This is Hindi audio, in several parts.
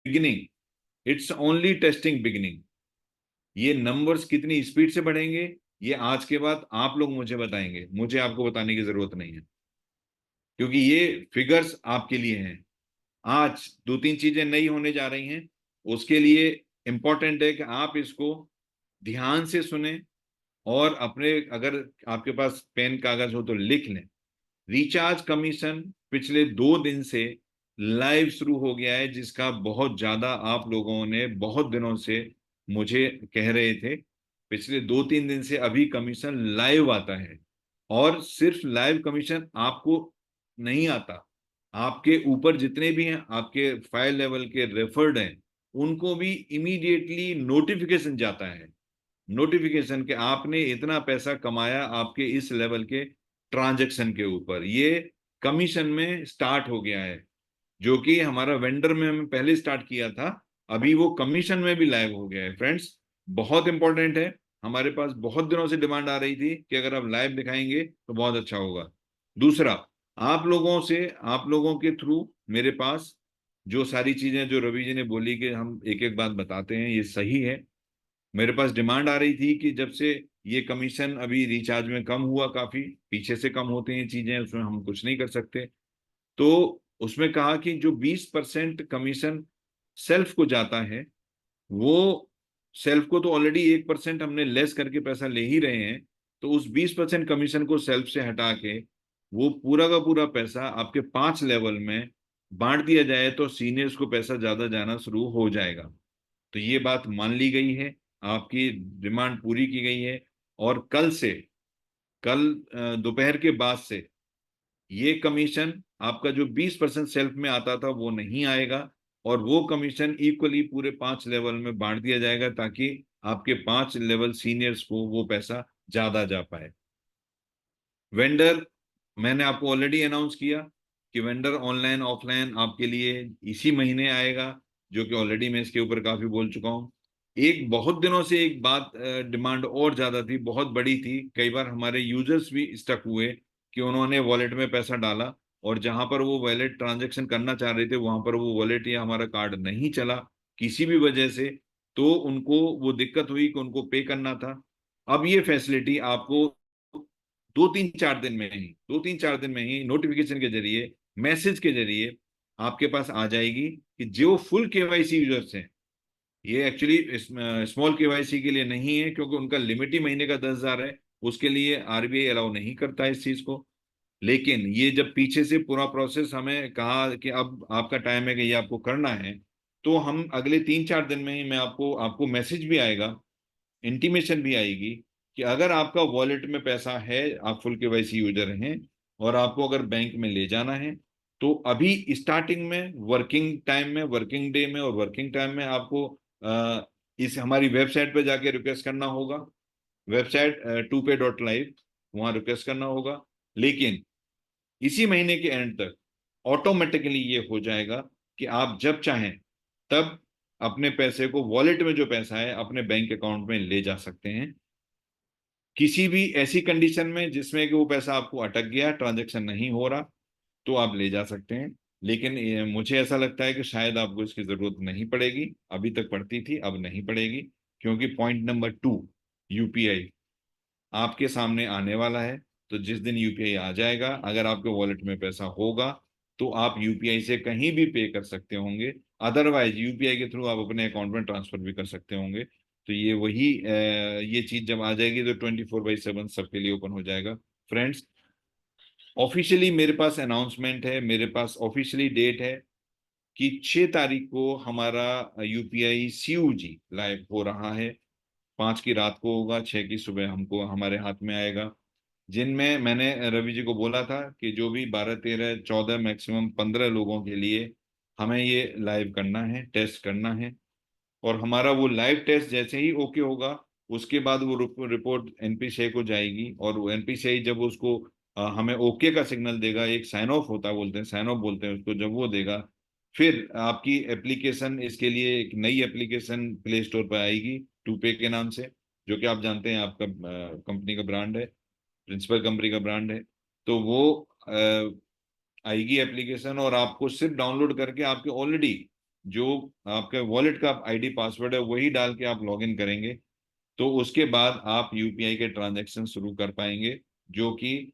Beginning, it's only testing beginning. ये नंबर्स कितनी स्पीड से बढ़ेंगे ये आज के बाद आप लोग मुझे बताएंगे, मुझे आपको बताने की जरूरत नहीं है, क्योंकि ये फिगर्स आपके लिए हैं। आज दो तीन चीजें नई होने जा रही हैं, उसके लिए इंपॉर्टेंट है कि आप इसको ध्यान से सुने और अपने, अगर आपके पास पेन कागज हो तो लिख लें। रिचार्ज कमीशन पिछले 2 दिन से लाइव शुरू हो गया है, जिसका बहुत ज्यादा आप लोगों ने बहुत दिनों से मुझे कह रहे थे। पिछले 2-3 दिन से अभी कमीशन लाइव आता है, और सिर्फ लाइव कमीशन आपको नहीं आता, आपके ऊपर जितने भी हैं, आपके फाइल लेवल के रेफर्ड हैं, उनको भी इमीडिएटली नोटिफिकेशन जाता है। नोटिफिकेशन के आपने इतना पैसा कमाया आपके इस लेवल के ट्रांजैक्शन के ऊपर, ये कमीशन में स्टार्ट हो गया है। जो कि हमारा वेंडर में हमने पहले स्टार्ट किया था, अभी वो कमीशन में भी लाइव हो गया है फ्रेंड्स। बहुत इंपॉर्टेंट है। हमारे पास बहुत दिनों से डिमांड आ रही थी कि अगर आप लाइव दिखाएंगे तो बहुत अच्छा होगा। दूसरा, आप लोगों के थ्रू मेरे पास जो सारी चीजें जो रवि जी ने बोली कि हम एक एक बात बताते हैं, ये सही है। मेरे पास डिमांड आ रही थी कि जब से ये कमीशन अभी रिचार्ज में कम हुआ, काफी पीछे से कम होते हैं चीजें, उसमें हम कुछ नहीं कर सकते, तो उसमें कहा कि जो 20% कमीशन सेल्फ को जाता है, वो सेल्फ को तो ऑलरेडी 1% हमने लेस करके पैसा ले ही रहे हैं, तो उस 20% कमीशन को सेल्फ से हटा के वो पूरा का पूरा पैसा आपके 5 लेवल में बांट दिया जाए तो सीनियर्स को पैसा ज्यादा जाना शुरू हो जाएगा। तो ये बात मान ली गई है, आपकी डिमांड पूरी की गई है। और कल दोपहर के बाद से ये कमीशन आपका जो 20% सेल्फ में आता था वो नहीं आएगा, और वो कमीशन इक्वली पूरे 5 लेवल में बांट दिया जाएगा, ताकि आपके 5 लेवल सीनियर्स को वो पैसा ज्यादा जा पाए। वेंडर, मैंने आपको ऑलरेडी अनाउंस किया कि वेंडर ऑनलाइन ऑफलाइन आपके लिए इसी महीने आएगा, जो कि ऑलरेडी मैं इसके ऊपर काफी बोल चुका हूँ। एक बहुत दिनों से एक बात डिमांड और ज्यादा थी, बहुत बड़ी थी, कई बार हमारे यूजर्स भी स्टक हुए कि उन्होंने वॉलेट में पैसा डाला, और जहां पर वो वॉलेट ट्रांजेक्शन करना चाह रहे थे वहां पर वो वॉलेट या हमारा कार्ड नहीं चला किसी भी वजह से, तो उनको वो दिक्कत हुई कि उनको पे करना था। अब ये फैसिलिटी आपको 2-3-4 दिन में ही नोटिफिकेशन के जरिए, मैसेज के जरिए आपके पास आ जाएगी कि जो फुल केवाईसी यूजर्स हैं, ये एक्चुअली स्मॉल केवाईसी के लिए नहीं है, क्योंकि उनका लिमिट ही महीने का 10,000 है, उसके लिए आरबीआई अलाउ नहीं करता है इस चीज को। लेकिन ये जब पीछे से पूरा प्रोसेस हमें कहा कि अब आपका टाइम है कि ये आपको करना है, तो हम अगले 3-4 दिन में ही मैं आपको आपको मैसेज भी आएगा, इंटीमेशन भी आएगी कि अगर आपका वॉलेट में पैसा है, आप फुल केवाईसी यूजर हैं, और आपको अगर बैंक में ले जाना है, तो अभी स्टार्टिंग में वर्किंग टाइम में, वर्किंग डे में और वर्किंग टाइम में आपको इस हमारी वेबसाइट पे जाके रिक्वेस्ट करना होगा। वेबसाइट tupay.live, वहां रिक्वेस्ट करना होगा। लेकिन इसी महीने के एंड तक ऑटोमेटिकली ये हो जाएगा कि आप जब चाहें तब अपने पैसे को, वॉलेट में जो पैसा है, अपने बैंक अकाउंट में ले जा सकते हैं। किसी भी ऐसी कंडीशन में जिसमें कि वो पैसा आपको अटक गया, ट्रांजैक्शन नहीं हो रहा, तो आप ले जा सकते हैं। लेकिन मुझे ऐसा लगता है कि शायद आपको इसकी जरूरत नहीं पड़ेगी, अभी तक पड़ती थी, अब नहीं पड़ेगी, क्योंकि पॉइंट नंबर 2, यूपीआई आपके सामने आने वाला है। तो जिस दिन यूपीआई आ जाएगा, अगर आपके वॉलेट में पैसा होगा, तो आप यूपीआई से कहीं भी पे कर सकते होंगे। अदरवाइज यूपीआई के थ्रू आप अपने अकाउंट में ट्रांसफर भी कर सकते होंगे। तो ये वही ये चीज जब आ जाएगी तो 24/7 सबके लिए ओपन हो जाएगा। फ्रेंड्स, ऑफिशियली मेरे पास अनाउंसमेंट है, मेरे पास ऑफिशियली डेट है कि 6 तारीख को हमारा यूपीआई सीयूजी लाइव हो रहा है। 5 की रात को होगा, 6 की सुबह हमको हमारे हाथ में आएगा। जिनमें मैंने रवि जी को बोला था कि जो भी 12-13-14 मैक्सिमम 15 लोगों के लिए हमें ये लाइव करना है, टेस्ट करना है। और हमारा वो लाइव टेस्ट जैसे ही ओके होगा, उसके बाद वो रिपोर्ट एनपीसीआई को जाएगी, और वो एनपीसीआई जब उसको हमें ओके का सिग्नल देगा, एक साइन ऑफ होता है, बोलते हैं साइन ऑफ बोलते हैं उसको, जब वो देगा, फिर आपकी एप्लीकेशन, इसके लिए एक नई एप्लीकेशन प्ले स्टोर पर आएगी, टूपे के नाम से, जो कि आप जानते हैं आपका कंपनी का ब्रांड है, प्रिंसिपल कंपनी का ब्रांड है। तो वो आएगी एप्लीकेशन, और आपको सिर्फ डाउनलोड करके आपके ऑलरेडी जो आपका वॉलेट का आईडी पासवर्ड है वही डाल के आप लॉगिन करेंगे, तो उसके बाद आप यूपीआई के ट्रांजैक्शन शुरू कर पाएंगे, जो कि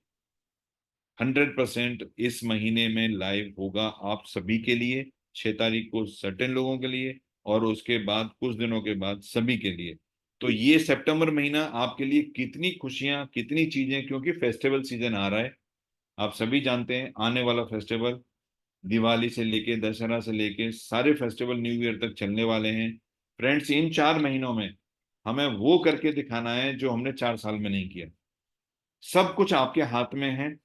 100% इस महीने में लाइव होगा आप सभी के लिए। 6 तारीख को सर्टेन लोगों के लिए, और उसके बाद कुछ दिनों के बाद सभी के लिए। तो ये सितंबर महीना आपके लिए कितनी खुशियां, कितनी चीजें, क्योंकि फेस्टिवल सीजन आ रहा है। आप सभी जानते हैं आने वाला फेस्टिवल, दिवाली से लेके दशहरा से लेके सारे फेस्टिवल न्यू ईयर तक चलने वाले हैं। फ्रेंड्स, इन 4 महीनों में हमें वो करके दिखाना है जो हमने 4 साल में नहीं किया। सब कुछ आपके हाथ में है।